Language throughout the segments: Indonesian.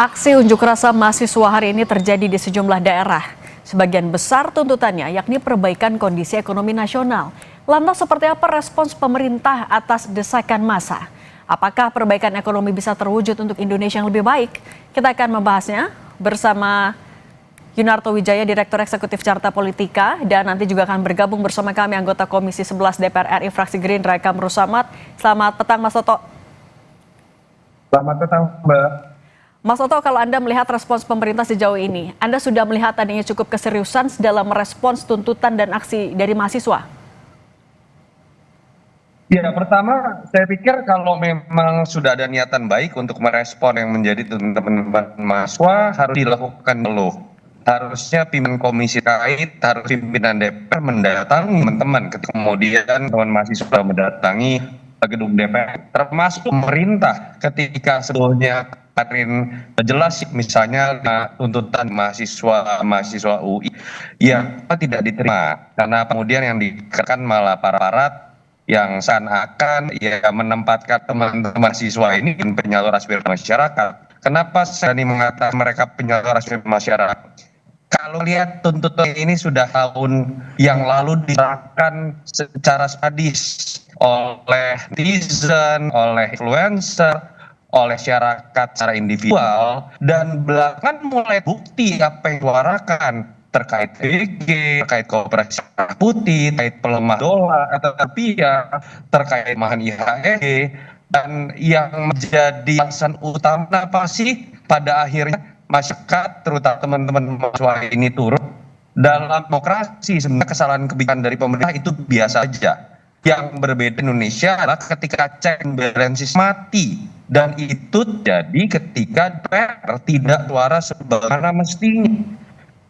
Aksi unjuk rasa mahasiswa hari ini terjadi di sejumlah daerah. Sebagian besar tuntutannya yakni perbaikan kondisi ekonomi nasional. Lantas seperti apa respons pemerintah atas desakan massa? Apakah perbaikan ekonomi bisa terwujud untuk Indonesia yang lebih baik? Kita akan membahasnya bersama Yunarto Wijaya, Direktur Eksekutif Carta Politika, dan nanti juga akan bergabung bersama kami anggota Komisi 11 DPR RI fraksi Gerindra Kamru Samad. Selamat petang Mas Toto. Selamat petang Mbak. Mas Toto, kalau Anda melihat respons pemerintah sejauh ini, Anda sudah melihat adanya cukup keseriusan dalam merespons tuntutan dan aksi dari mahasiswa? Ya, pertama saya pikir kalau memang sudah ada niatan baik untuk merespon yang menjadi teman-teman mahasiswa harus dilakukan dulu. Harusnya pimpinan komisi terkait, harus pimpinan DPR mendatangi teman-teman. Kemudian teman mahasiswa mendatangi gedung DPR, termasuk pemerintah ketika sebelumnya kemarin jelas misalnya tuntutan mahasiswa UI yang tidak diterima karena kemudian yang dikenakan malah para aparat yang seakan-akan ya menempatkan teman-teman mahasiswa ini penyalur aspirasi masyarakat. Kenapa saya mengatakan mereka penyalur aspirasi masyarakat? Kalau lihat tuntutan ini sudah tahun yang lalu diserahkan secara sadis oleh netizen, oleh influencer, oleh masyarakat secara individual, dan belakangan mulai bukti apa yang disuarakan terkait BG, terkait kooperasi putih, terkait pelemah dolar atau rupiah, terkait mahan IHSG, dan yang menjadi alasan utama apa sih pada akhirnya masyarakat terutama teman-teman mahasiswa ini turun dalam demokrasi. Sebenarnya kesalahan kebijakan dari pemerintah itu biasa saja. Yang berbeda Indonesia adalah ketika check and balances mati, dan itu jadi ketika DPR tidak suara sebagaimana mestinya.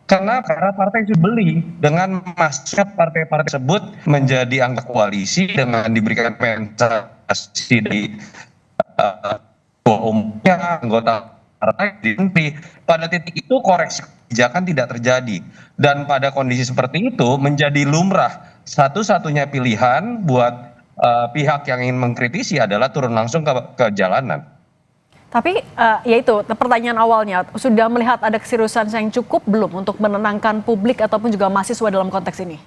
Karena partai itu beli dengan masuk partai-partai tersebut menjadi anggota koalisi dengan diberikan kompensasi dari ketua umumnya, anggota partai di pada titik itu koreksi kebijakan tidak terjadi, dan pada kondisi seperti itu menjadi lumrah satu-satunya pilihan buat pihak yang ingin mengkritisi adalah turun langsung ke jalanan. Tapi ya itu pertanyaan awalnya, sudah melihat ada keseriusan yang cukup belum untuk menenangkan publik ataupun juga mahasiswa dalam konteks ini?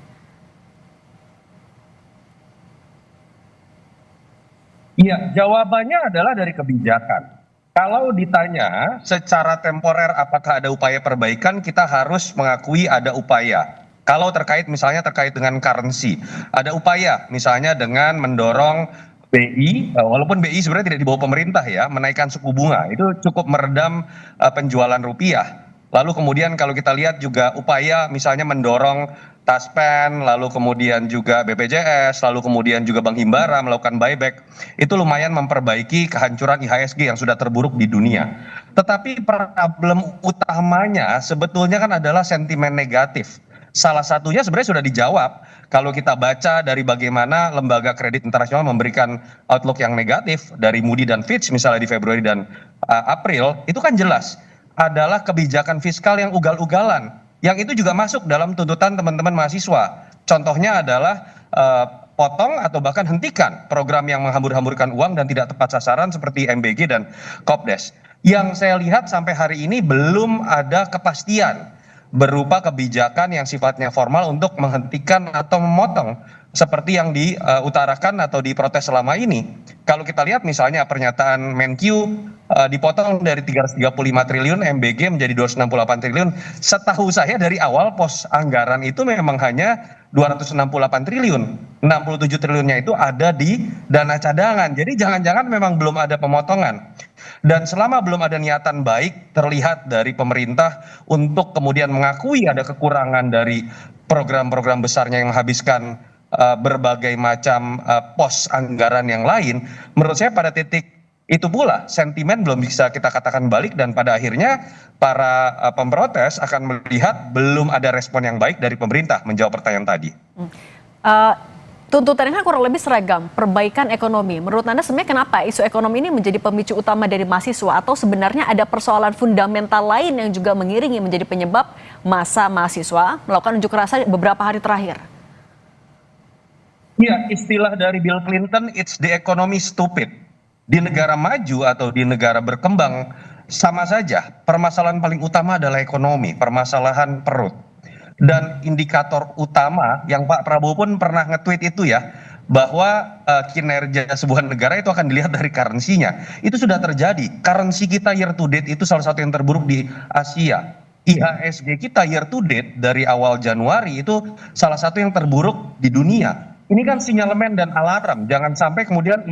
Iya, jawabannya adalah dari kebijakan. Kalau ditanya secara temporer apakah ada upaya perbaikan, kita harus mengakui ada upaya. Kalau misalnya terkait dengan currency, ada upaya misalnya dengan mendorong BI, walaupun BI sebenarnya tidak di bawah pemerintah ya, menaikkan suku bunga, itu cukup meredam penjualan rupiah. Lalu kemudian kalau kita lihat juga upaya misalnya mendorong Taspen, lalu kemudian juga BPJS, lalu kemudian juga Bank Himbara melakukan buyback, itu lumayan memperbaiki kehancuran IHSG yang sudah terburuk di dunia. Tetapi problem utamanya sebetulnya kan adalah sentimen negatif. Salah satunya sebenarnya sudah dijawab kalau kita baca dari bagaimana lembaga kredit internasional memberikan outlook yang negatif dari Moody dan Fitch misalnya di Februari dan April, itu kan jelas adalah kebijakan fiskal yang ugal-ugalan, yang itu juga masuk dalam tuntutan teman-teman mahasiswa. Contohnya adalah potong atau bahkan hentikan program yang menghambur-hamburkan uang dan tidak tepat sasaran seperti MBG dan Kopdes. Yang saya lihat sampai hari ini belum ada kepastian berupa kebijakan yang sifatnya formal untuk menghentikan atau memotong seperti yang diutarakan atau diprotes selama ini. Kalau kita lihat misalnya pernyataan Menkyu dipotong dari 335 triliun MBG menjadi 268 triliun. Setahu saya dari awal pos anggaran itu memang hanya 268 triliun. 67 triliunnya itu ada di dana cadangan. Jadi jangan-jangan memang belum ada pemotongan. Dan selama belum ada niatan baik terlihat dari pemerintah untuk kemudian mengakui ada kekurangan dari program-program besarnya yang menghabiskan berbagai macam pos anggaran yang lain, menurut saya pada titik itu pula sentimen belum bisa kita katakan balik, dan pada akhirnya para pemprotes akan melihat belum ada respon yang baik dari pemerintah menjawab pertanyaan tadi. Tuntutannya kan kurang lebih seragam, perbaikan ekonomi. Menurut Anda sebenarnya kenapa isu ekonomi ini menjadi pemicu utama dari mahasiswa, atau sebenarnya ada persoalan fundamental lain yang juga mengiringi menjadi penyebab massa mahasiswa melakukan unjuk rasa beberapa hari terakhir? Iya, istilah dari Bill Clinton, it's the economy stupid. Di negara maju atau di negara berkembang sama saja. Permasalahan paling utama adalah ekonomi, permasalahan perut. Dan indikator utama yang Pak Prabowo pun pernah nge-tweet itu ya, bahwa kinerja sebuah negara itu akan dilihat dari currency-nya. Itu sudah terjadi. Currency kita year to date itu salah satu yang terburuk di Asia. IHSG kita year to date dari awal Januari itu salah satu yang terburuk di dunia. Ini kan sinyalemen dan alarm. Jangan sampai kemudian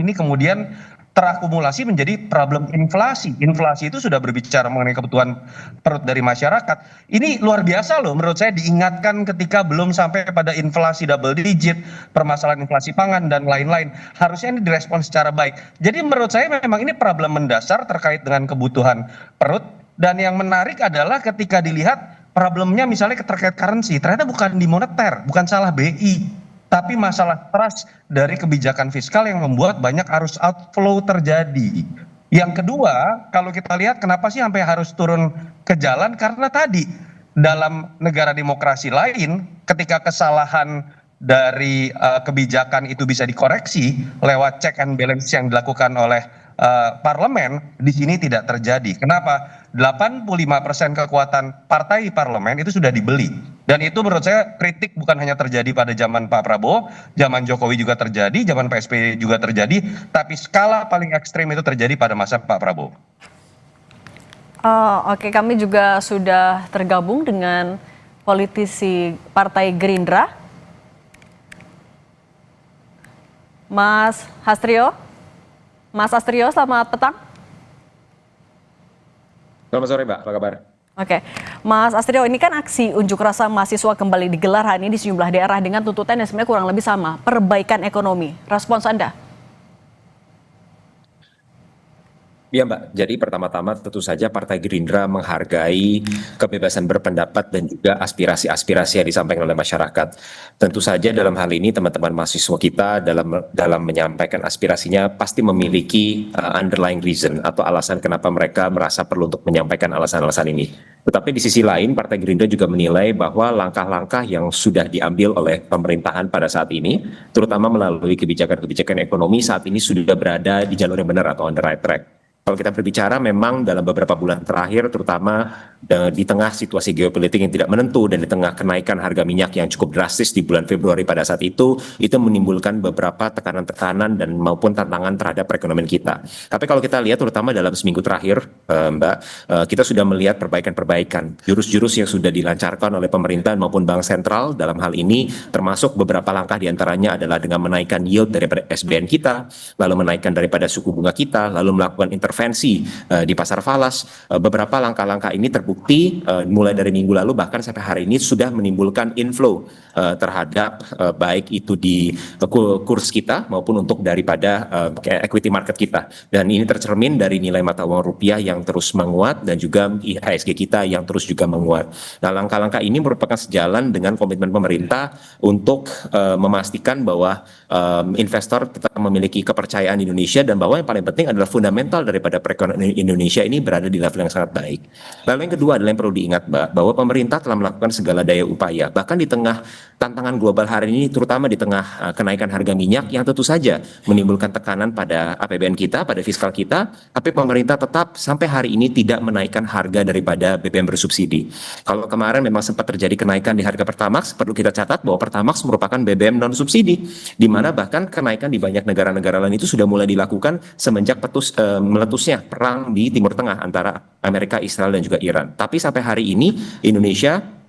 terakumulasi menjadi problem inflasi. Inflasi itu sudah berbicara mengenai kebutuhan perut dari masyarakat. Ini luar biasa loh menurut saya, diingatkan ketika belum sampai pada inflasi double digit, permasalahan inflasi pangan dan lain-lain. Harusnya ini direspon secara baik. Jadi menurut saya memang ini problem mendasar terkait dengan kebutuhan perut. Dan yang menarik adalah ketika dilihat problemnya misalnya terkait currency, ternyata bukan di moneter, bukan salah BI. Tapi masalah trust dari kebijakan fiskal yang membuat banyak arus outflow terjadi. Yang kedua, kalau kita lihat kenapa sih sampai harus turun ke jalan? Karena tadi dalam negara demokrasi lain, ketika kesalahan dari kebijakan itu bisa dikoreksi lewat check and balance yang dilakukan oleh parlemen, di sini tidak terjadi. Kenapa? 85% kekuatan partai parlemen itu sudah dibeli. Dan itu menurut saya kritik bukan hanya terjadi pada zaman Pak Prabowo, zaman Jokowi juga terjadi, zaman Pak SBY juga terjadi, tapi skala paling ekstrim itu terjadi pada masa Pak Prabowo. Oke, kami juga sudah tergabung dengan politisi Partai Gerindra, Mas Hastrio. Mas Astrio, selamat petang. Selamat sore, Mbak. Apa kabar? Oke, Mas Astrio, ini kan aksi unjuk rasa mahasiswa kembali digelar hari ini di sejumlah daerah dengan tuntutan yang sebenarnya kurang lebih sama, perbaikan ekonomi. Respons Anda? Iya, Mbak. Jadi pertama-tama tentu saja Partai Gerindra menghargai kebebasan berpendapat dan juga aspirasi-aspirasi yang disampaikan oleh masyarakat. Tentu saja dalam hal ini teman-teman mahasiswa kita dalam menyampaikan aspirasinya pasti memiliki underlying reason atau alasan kenapa mereka merasa perlu untuk menyampaikan alasan-alasan ini. Tetapi di sisi lain Partai Gerindra juga menilai bahwa langkah-langkah yang sudah diambil oleh pemerintahan pada saat ini, terutama melalui kebijakan-kebijakan ekonomi saat ini sudah berada di jalur yang benar atau on the right track. Kalau kita berbicara memang dalam beberapa bulan terakhir, terutama di tengah situasi geopolitik yang tidak menentu dan di tengah kenaikan harga minyak yang cukup drastis di bulan Februari pada saat itu menimbulkan beberapa tekanan-tekanan dan maupun tantangan terhadap perekonomian kita. Tapi kalau kita lihat terutama dalam seminggu terakhir, Mbak, kita sudah melihat perbaikan-perbaikan, jurus-jurus yang sudah dilancarkan oleh pemerintah maupun bank sentral dalam hal ini, termasuk beberapa langkah diantaranya adalah dengan menaikkan yield daripada SBN kita, lalu menaikkan daripada suku bunga kita, lalu melakukan intervensi di pasar falas. Beberapa langkah-langkah ini terbukti mulai dari minggu lalu bahkan sampai hari ini sudah menimbulkan inflow terhadap baik itu di kurs kita maupun untuk daripada equity market kita. Dan ini tercermin dari nilai mata uang rupiah yang terus menguat dan juga IHSG kita yang terus juga menguat. Nah, langkah-langkah ini merupakan sejalan dengan komitmen pemerintah untuk memastikan bahwa investor tetap memiliki kepercayaan di Indonesia dan bahwa yang paling penting adalah fundamental daripada perekonomian Indonesia ini berada di level yang sangat baik. Lalu yang kedua adalah yang perlu diingat, Mbak, bahwa pemerintah telah melakukan segala daya upaya, bahkan di tengah tantangan global hari ini, terutama di tengah kenaikan harga minyak yang tentu saja menimbulkan tekanan pada APBN kita, pada fiskal kita, tapi pemerintah tetap sampai hari ini tidak menaikkan harga daripada BBM bersubsidi. Kalau kemarin memang sempat terjadi kenaikan di harga Pertamax, perlu kita catat bahwa Pertamax merupakan BBM non subsidi, di mana bahkan kenaikan di banyak negara-negara lain itu sudah mulai dilakukan semenjak meletusnya perang di Timur Tengah antara Amerika, Israel dan juga Iran. Tapi sampai hari ini Indonesia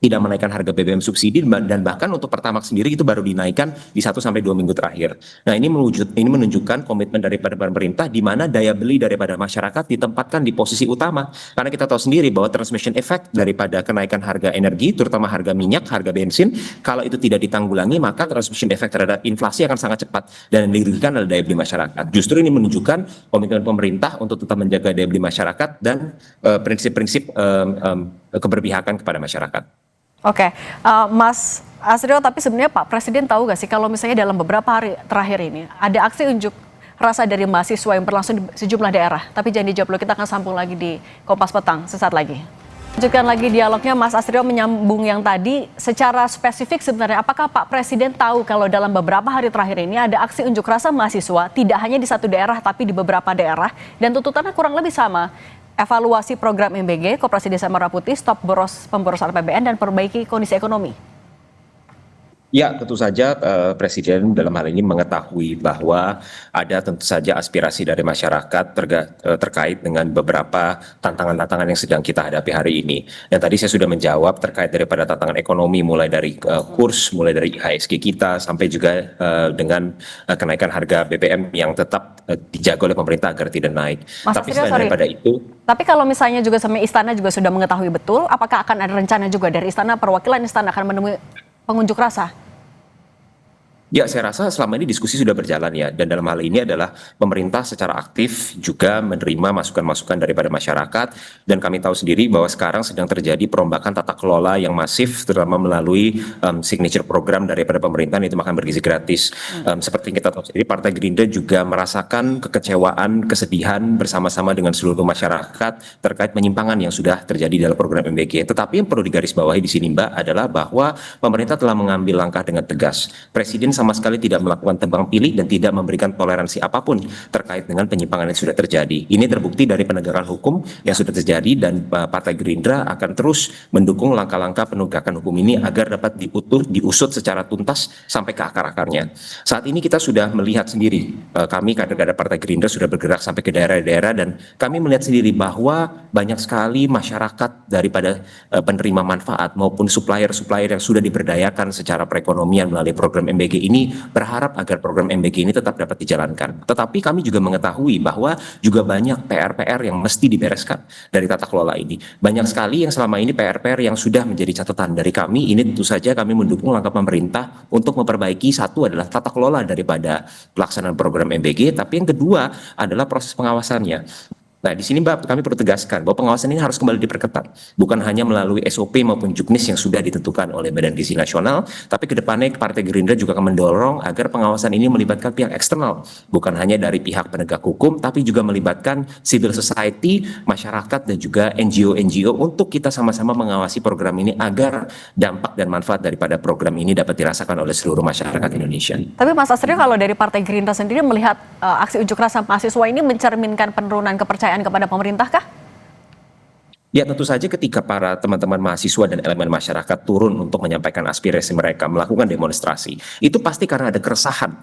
tidak menaikkan harga BBM subsidi dan bahkan untuk Pertamax sendiri itu baru dinaikkan di 1 sampai 2 minggu terakhir. Nah, ini menunjukkan komitmen daripada pemerintah di mana daya beli daripada masyarakat ditempatkan di posisi utama. Karena kita tahu sendiri bahwa transmission effect daripada kenaikan harga energi, terutama harga minyak, harga bensin, kalau itu tidak ditanggulangi maka transmission effect terhadap inflasi akan sangat cepat dan yang dirugikan adalah daya beli masyarakat. Justru ini menunjukkan komitmen pemerintah untuk tetap menjaga daya beli masyarakat dan prinsip-prinsip keberpihakan kepada masyarakat. Oke, Mas Astrio, tapi sebenarnya Pak Presiden tahu nggak sih kalau misalnya dalam beberapa hari terakhir ini ada aksi unjuk rasa dari mahasiswa yang berlangsung di sejumlah daerah. Tapi jangan dijawab dulu, kita akan sambung lagi di Kompas Petang sesaat lagi. Lanjutkan lagi dialognya, Mas Astrio menyambung yang tadi. Secara spesifik sebenarnya apakah Pak Presiden tahu kalau dalam beberapa hari terakhir ini ada aksi unjuk rasa mahasiswa tidak hanya di satu daerah tapi di beberapa daerah dan tuntutannya kurang lebih sama, evaluasi program MBG, Koperasi Desa Merah Putih, stop pemborosan APBN dan perbaiki kondisi ekonomi? Ya, tentu saja Presiden dalam hal ini mengetahui bahwa ada tentu saja aspirasi dari masyarakat terkait dengan beberapa tantangan-tantangan yang sedang kita hadapi hari ini. Dan tadi saya sudah menjawab terkait daripada tantangan ekonomi, mulai dari kurs, mulai dari IHSG kita, sampai juga dengan kenaikan harga BBM yang tetap dijaga oleh pemerintah agar tidak naik. Mas Tapi Astrio, selain daripada itu, tapi kalau misalnya juga sama Istana juga sudah mengetahui betul, apakah akan ada rencana juga dari Istana, perwakilan Istana akan menemui pengunjuk rasa? ya, saya rasa selama ini diskusi sudah berjalan ya, dan dalam hal ini adalah pemerintah secara aktif juga menerima masukan-masukan daripada masyarakat, dan kami tahu sendiri bahwa sekarang sedang terjadi perombakan tata kelola yang masif, terutama melalui signature program daripada pemerintahan, itu makan bergizi gratis. Seperti yang kita tahu sendiri, Partai Gerindra juga merasakan kekecewaan, kesedihan bersama-sama dengan seluruh masyarakat terkait penyimpangan yang sudah terjadi dalam program MBG. Tetapi yang perlu digarisbawahi di sini, Mbak, adalah bahwa pemerintah telah mengambil langkah dengan tegas. Presiden sama sekali tidak melakukan tebang pilih dan tidak memberikan toleransi apapun terkait dengan penyimpangan yang sudah terjadi. Ini terbukti dari penegakan hukum yang sudah terjadi, dan Partai Gerindra akan terus mendukung langkah-langkah penegakan hukum ini agar dapat diusut secara tuntas sampai ke akar-akarnya. Saat ini kita sudah melihat sendiri, kami kader-kader Partai Gerindra sudah bergerak sampai ke daerah-daerah, dan kami melihat sendiri bahwa banyak sekali masyarakat daripada penerima manfaat maupun supplier-supplier yang sudah diberdayakan secara perekonomian melalui program MBG ini berharap agar program MBG ini tetap dapat dijalankan. Tetapi kami juga mengetahui bahwa juga banyak PR-PR yang mesti dibereskan dari tata kelola ini. Banyak sekali yang selama ini PR-PR yang sudah menjadi catatan dari kami. Ini tentu saja kami mendukung langkah pemerintah untuk memperbaiki. Satu adalah tata kelola daripada pelaksanaan program MBG, tapi yang kedua adalah proses pengawasannya. Nah, di sini Mbak, kami perlu tegaskan bahwa pengawasan ini harus kembali diperketat. Bukan hanya melalui SOP maupun juknis yang sudah ditentukan oleh Badan Gizi Nasional, tapi ke depannya Partai Gerindra juga akan mendorong agar pengawasan ini melibatkan pihak eksternal. Bukan hanya dari pihak penegak hukum, tapi juga melibatkan civil society, masyarakat, dan juga NGO-NGO untuk kita sama-sama mengawasi program ini agar dampak dan manfaat daripada program ini dapat dirasakan oleh seluruh masyarakat Indonesia. Tapi Mas Astrio, kalau dari Partai Gerindra sendiri melihat aksi unjuk rasa mahasiswa ini mencerminkan penurunan kepercayaan kepada pemerintah kah? Ya, tentu saja ketika para teman-teman mahasiswa dan elemen masyarakat turun untuk menyampaikan aspirasi mereka, melakukan demonstrasi, itu pasti karena ada keresahan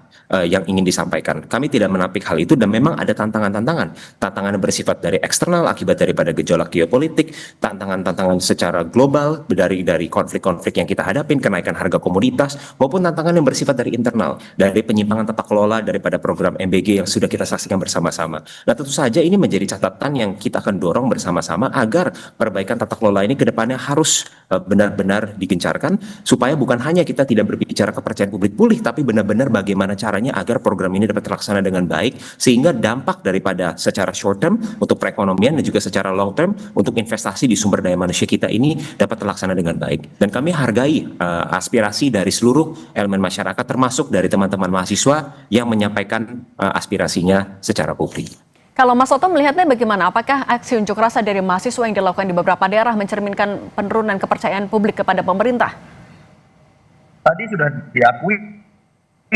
yang ingin disampaikan. Kami tidak menampik hal itu, dan memang ada tantangan yang bersifat dari eksternal akibat daripada gejolak geopolitik, tantangan-tantangan secara global dari konflik-konflik yang kita hadapin, kenaikan harga komoditas, maupun tantangan yang bersifat dari internal, dari penyimpangan tata kelola daripada program MBG yang sudah kita saksikan bersama-sama. Nah, tentu saja ini menjadi catatan yang kita akan dorong bersama-sama agar perbaikan tata kelola ini ke depannya harus benar-benar digencarkan, supaya bukan hanya kita tidak berbicara kepercayaan publik pulih, tapi benar-benar bagaimana caranya agar program ini dapat terlaksana dengan baik, sehingga dampak daripada secara short term untuk perekonomian dan juga secara long term untuk investasi di sumber daya manusia kita ini dapat terlaksana dengan baik. Dan kami hargai aspirasi dari seluruh elemen masyarakat, termasuk dari teman-teman mahasiswa yang menyampaikan aspirasinya secara publik. Kalau Mas Otto melihatnya bagaimana? Apakah aksi unjuk rasa dari mahasiswa yang dilakukan di beberapa daerah mencerminkan penurunan kepercayaan publik kepada pemerintah? Tadi sudah diakui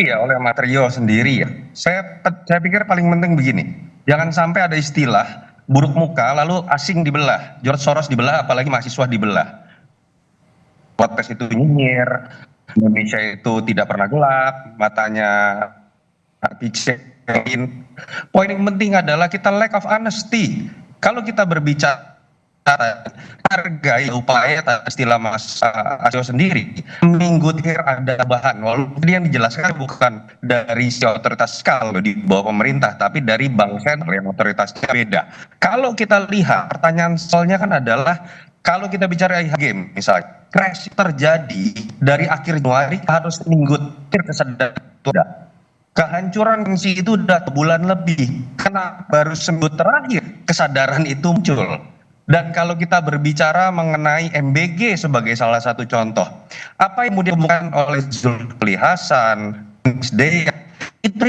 ya oleh Mas Rio sendiri ya. Saya pikir paling penting begini, jangan sampai ada istilah buruk muka lalu asing dibelah, George Soros dibelah, apalagi mahasiswa dibelah. Podcast itu nyinyir, Indonesia itu tidak pernah gelap, matanya picek. Poin yang penting adalah kita lack of honesty. Kalau kita berbicara hargai upaya istilah Mas Astrio sendiri, minggu terakhir ada bahan, walaupun yang dijelaskan bukan dari si otoritas fiskal di bawah pemerintah, tapi dari bank sentral yang otoritasnya beda. Kalau kita lihat, pertanyaan soalnya kan adalah, kalau kita bicara IHG misalnya, crash terjadi dari akhir Januari harus minggu terakhir kesadaran. Kehancuran fungsi itu udah bulan lebih, karena baru seminggu terakhir kesadaran itu muncul. Dan kalau kita berbicara mengenai MBG sebagai salah satu contoh, apa yang kemudian ditemukan oleh Zulkifli Hasan, itu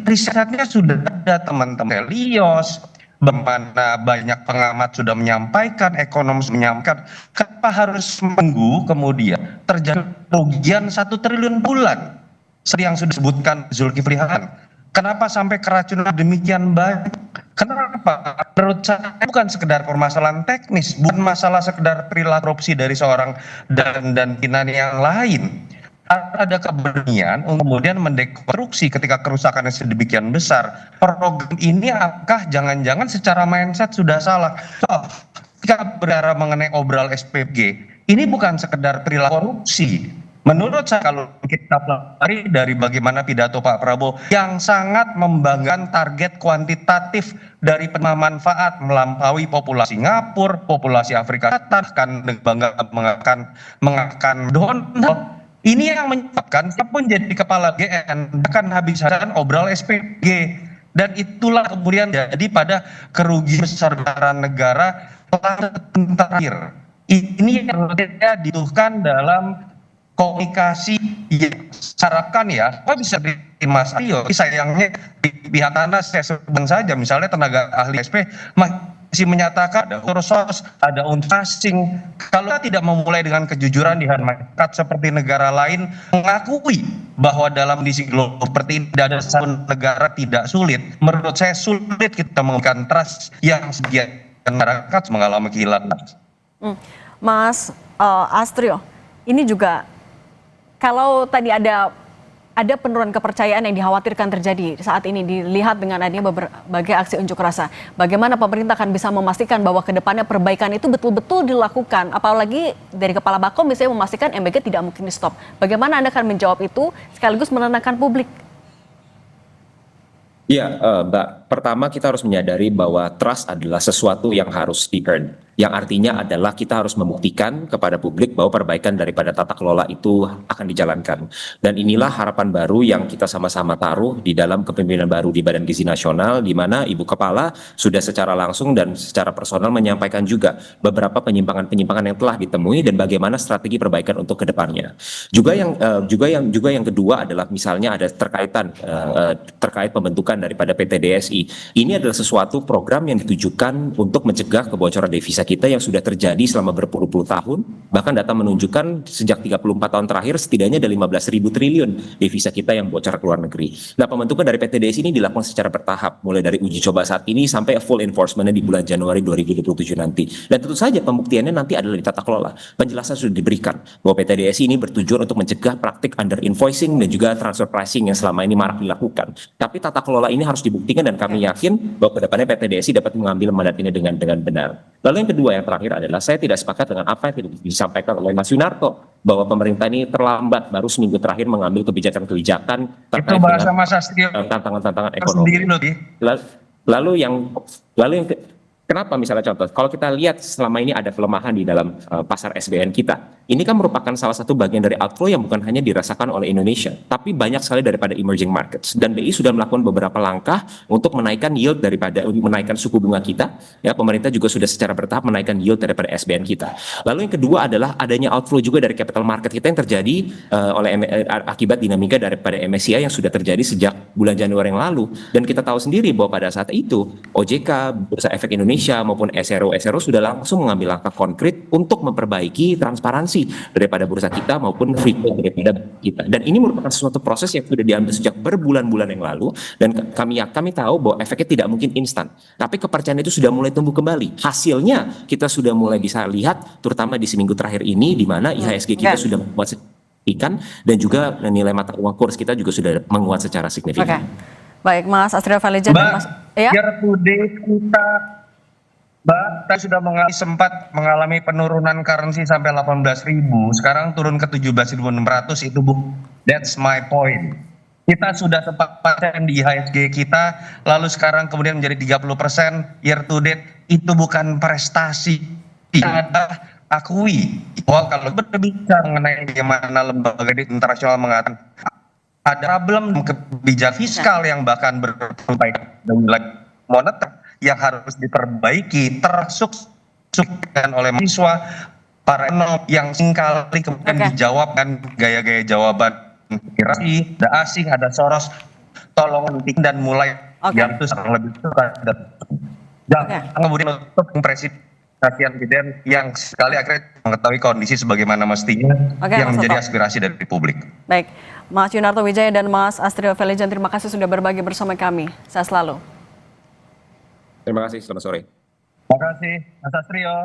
risetnya sudah ada, teman-teman Helios, bagaimana banyak pengamat sudah menyampaikan, ekonom menyampaikan, kenapa harus menunggu kemudian terjadi kerugian 1 triliun bulan? Seperti yang sudah disebutkan Zulkifli Hasan, kenapa sampai keracunan demikian banyak? Kenapa? Menurut saya bukan sekedar permasalahan teknis, bukan masalah sekedar perilaku korupsi dari seorang dan pimpinan yang lain. Ada keberanian untuk kemudian mendekonstruksi ketika kerusakannya sedemikian besar. Program ini apakah jangan-jangan secara mindset sudah salah? Ketika berbicara mengenai obral SPG, ini bukan sekedar perilaku korupsi. Menurut saya kalau kita pelajari dari bagaimana pidato Pak Prabowo yang sangat membanggakan target kuantitatif dari penerima manfaat melampaui populasi Singapura, populasi Afrika Selatan, akan bangga mengakan Donald. Ini yang menyebabkan siapapun jadi kepala GN akan habis-habisan obral SPG. Dan itulah kemudian jadi pada kerugian besar-besaran negara terakhir. Ini yang dibutuhkan dalam komunikasi yang sarakan ya, apa bisa di Mas Aryo, sayangnya di pihak sana saya sebut saja, misalnya tenaga ahli SP masih menyatakan ada kursus, ada asing. Kalau kita tidak memulai dengan kejujuran di masyarakat seperti negara lain mengakui bahwa dalam kondisi global seperti ini tidak ada satu negara tidak sulit, menurut saya sulit kita memberikan trust yang sebagian masyarakat mengalami kehilangan. Mas Astrio, ini juga kalau tadi ada penurunan kepercayaan yang dikhawatirkan terjadi saat ini dilihat dengan adanya berbagai aksi unjuk rasa. Bagaimana pemerintah akan bisa memastikan bahwa kedepannya perbaikan itu betul-betul dilakukan? Apalagi dari Kepala Bakom misalnya memastikan MBG tidak mungkin di stop. Bagaimana Anda akan menjawab itu sekaligus menenangkan publik? Ya, Mbak, pertama kita harus menyadari bahwa trust adalah sesuatu yang harus di-earn. Yang artinya adalah kita harus membuktikan kepada publik bahwa perbaikan daripada tata kelola itu akan dijalankan. Dan inilah harapan baru yang kita sama-sama taruh di dalam kepemimpinan baru di Badan Gizi Nasional, di mana Ibu Kepala sudah secara langsung dan secara personal menyampaikan juga beberapa penyimpangan-penyimpangan yang telah ditemui dan bagaimana strategi perbaikan untuk kedepannya. Juga yang kedua adalah misalnya ada terkait pembentukan daripada PT DSI. Ini adalah sesuatu program yang ditujukan untuk mencegah kebocoran devisa kita yang sudah terjadi selama berpuluh-puluh tahun. Bahkan data menunjukkan sejak 34 tahun terakhir setidaknya ada 15.000 triliun devisa kita yang bocor ke luar negeri. Nah, pembentukan dari PT DSI ini dilakukan secara bertahap, mulai dari uji coba saat ini sampai full enforcement di bulan Januari 2027 nanti. Dan tentu saja pembuktiannya nanti adalah di tata kelola. Penjelasan sudah diberikan bahwa PT DSI ini bertujuan untuk mencegah praktik under invoicing dan juga transfer pricing yang selama ini marak dilakukan. Tapi tata kelola ini harus dibuktikan dan kami yakin bahwa kedepannya PT DSI dapat mengambil mandat ini dengan benar. Lalu yang kedua, yang terakhir adalah saya tidak sepakat dengan apa yang disampaikan oleh Mas Yunarto bahwa pemerintah ini terlambat baru seminggu terakhir mengambil kebijakan-kebijakan terkait dengan tantangan-tantangan ekonomi. Kenapa misalnya contoh, kalau kita lihat selama ini ada pelemahan di dalam pasar SBN kita, ini kan merupakan salah satu bagian dari outflow yang bukan hanya dirasakan oleh Indonesia, tapi banyak sekali daripada emerging markets. Dan BI sudah melakukan beberapa langkah untuk menaikkan yield menaikkan suku bunga kita. Ya, pemerintah juga sudah secara bertahap menaikkan yield daripada SBN kita. Lalu yang kedua adalah adanya outflow juga dari capital market kita yang terjadi akibat dinamika daripada MSCI yang sudah terjadi sejak bulan Januari yang lalu. Dan kita tahu sendiri bahwa pada saat itu OJK, Bursa Efek Indonesia maupun SRO sudah langsung mengambil langkah konkret untuk memperbaiki transparansi daripada bursa kita maupun free float daripada kita. Dan ini merupakan suatu proses yang sudah diambil sejak berbulan-bulan yang lalu dan kami tahu bahwa efeknya tidak mungkin instan. Tapi kepercayaan itu sudah mulai tumbuh kembali. Hasilnya kita sudah mulai bisa lihat terutama di seminggu terakhir ini di mana IHSG kita sudah menguat signifikan dan juga nilai mata uang kurs kita juga sudah menguat secara signifikan. Baik, Mas Astrio Valeja dan Mas year to date kita sudah sempat mengalami penurunan currency sampai 18.000, sekarang turun ke 17.600, itu that's my point. Kita sudah sempat paten di IHSG kita, lalu sekarang kemudian menjadi 30% year to date, itu bukan prestasi. Kita akui bahwa kalau berbicara mengenai bagaimana lembaga internasional mengatakan ada problem kebijakan fiskal yang bahkan berperbaikan dengan moneter yang harus diperbaiki, termasuk oleh mahasiswa, para ekonom yang singkali kemudian dijawabkan gaya-gaya jawaban migrasi, ada asing, ada Soros, tolong hentikan dan mulai yang itu lebih suka dan kemudian untuk presiden yang sekali akhirnya mengetahui kondisi sebagaimana mestinya yang menjadi aspirasi dari publik. Baik, Mas Yunarto Wijaya dan Mas Astrio Valeja, terima kasih sudah berbagi bersama kami. Sehat selalu. Terima kasih, selamat sore. Terima kasih, Mas Sastrio.